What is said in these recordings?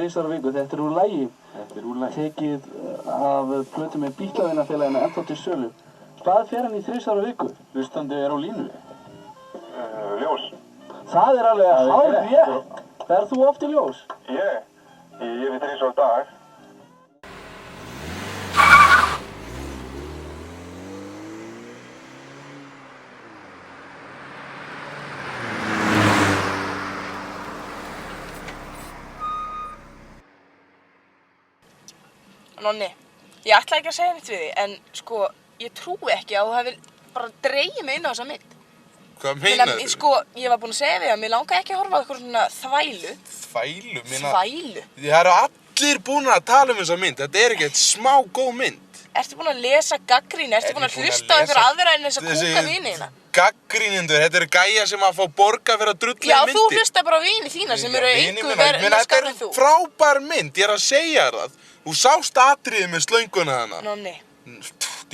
þrisvar á viku. Þetta er úr lagi. Þetta er úr lagi. Tekið af plötu með Bílavinafélaginu ennþá til sölu. Hvað fer hann í þrisvar á viku? Hlustandi er á línu. Ljós. Það er alveg hárrétt. Ferð þú oft í ljós? Ég við þrisvar á dag. Nonni, ég ætla ekki að segja neitt við þig, en sko, ég trúi ekki að þú hefur bara dreigið mig inn á þessa mynd. Hvað meinarðu? Sko, ég var búin að segja við að mér langaði ekki að horfa á eitthvað svona þvælu. Þvælu? Þvælu? Það eru allir búin að tala um þessa mynd, þetta er ekki eitt smá góð mynd. Ertu búin að lesa gagnrýni? Ertu búin að hlusta á einhver aðra en þess að kúka vini þína? Gagnrýnendur, þetta eru gæjar sem að fá borga fyrir að drulla í myndir. Já, þú hlusta bara á vini þína sem eru einhver verið skarri en þú. Þetta er frábær mynd, ég er að segja það. Þú sást atriðið með slönguna hana. Nonni,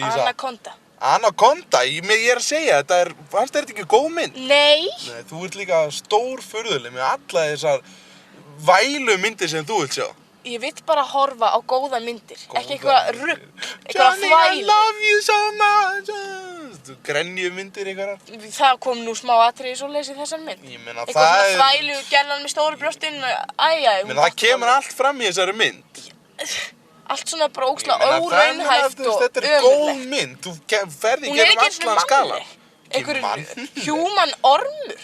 Anaconda. Anaconda? Ég er að segja, fannst þetta ekki góð mynd? Nei. Nei, þú ert líka stórfurðuleg með alla þessar vælu myndir sem þú vilt sjá. Ég vill bara horfa á góða myndir, ekki eitthvað rugg, eitthvað þvælu. Johnny, I love you so much. Þú grenju myndir einhverjar. Það kom nú smá atriði svoleiðis í þessar mynd. Ég meina eitthvað svona þvælu, gælan með stóru brjóstin, það kemur allt fram í þessari mynd. Allt svona bara ógeðslega óraunhæft og ömurlegt. Þetta er góð mynd, þú ferð í gegnum allan skalann. Einhver human ormur.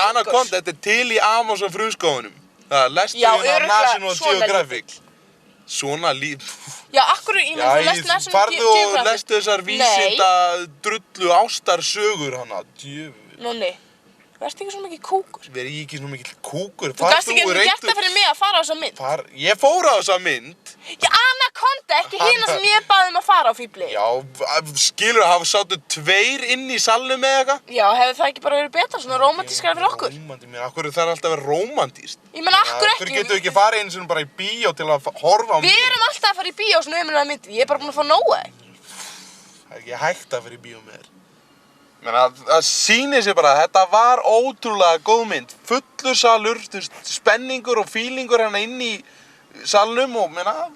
Anaconda, þetta er til í Amazon frumskógunum. Það lestu hérna á National Geographic. Svona Já, akkur, ég menn þú lest National Geographic. Farðu og lestu þessar vísinda drullu ástarsögur hana, djöfull. Nonni, verðst ekki svo mikið kúkur? Verð ég ekki svo mikið kúkur? Þú gast ekki gert það fyrir mig að fara á þessa mynd. Ég fór á þessa mynd. Já, Anaconda, ekki hina sem ég baði að fara á fíbli. Já, skilur það, sátu tveir inn í salnum eða eitthvað? Já, hefði það ekki bara verið betra, svona rómantískara fyrir okkur? Akkur þarf alltaf að vera rómantískt? Ég menn, akkur ekki? Akkur getur við ekki farið einu sinni bara í bíó til að horfa á mynd? Við erum alltaf að fara í bíó svona ömurlega myndir, ég er bara búin að fá nóg af þeim. Það er ekki hægt að fara í bíó með þér. Það sýnir sér bara að þetta var ótrúlega góð mynd. Fullur salur, spenningur og fílingur hérna inn í salnum og ég fíla það.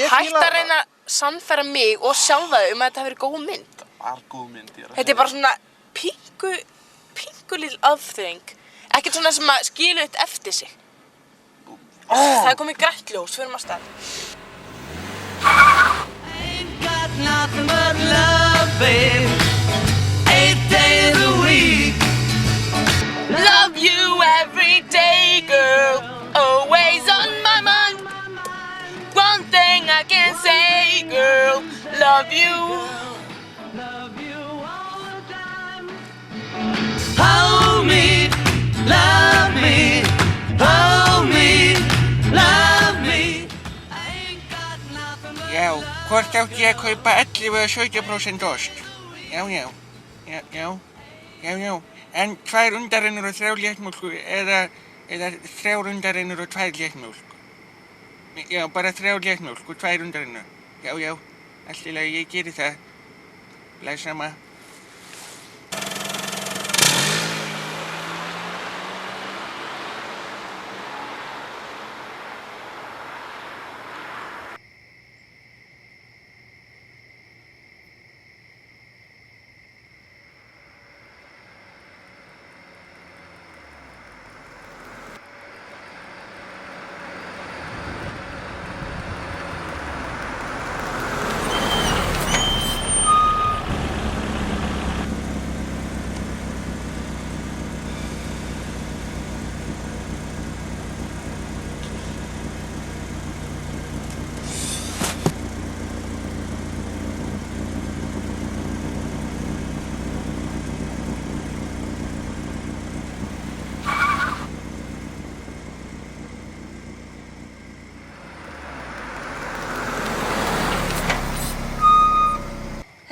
Hætt að reyna að sannfæra mig og sjálfa þau að þetta hafi verið góð mynd. Það var góð mynd, ég er að segja. Þetta er bara svona pínku lítil aðþreying. Ekkert svona sem að skilu þetta eftir sig. Það er komið grænt ljós, förum að stað. Ain't got nothing but love, babe. 8 days a week. Love you every day, girl. Always on my mind. One thing I can say, girl. Love you. Love you all the time. Hold me, love me, hold me, love me. Ain't got nothing but Já, hvort átti ég að kaupa 11 eða 17% ost? Já. En 2 undarennur og 3 léttmjólk eða 3 undarennur og 2 léttmjólk? Já, bara 3 léttmjólk og 2 undarennur. Já, allt í lagi, ég geri það. Læs sama.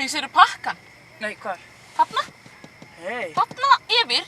Sérðu pakkan? Nei, hvað? Þarna? Hey. Þarna yfir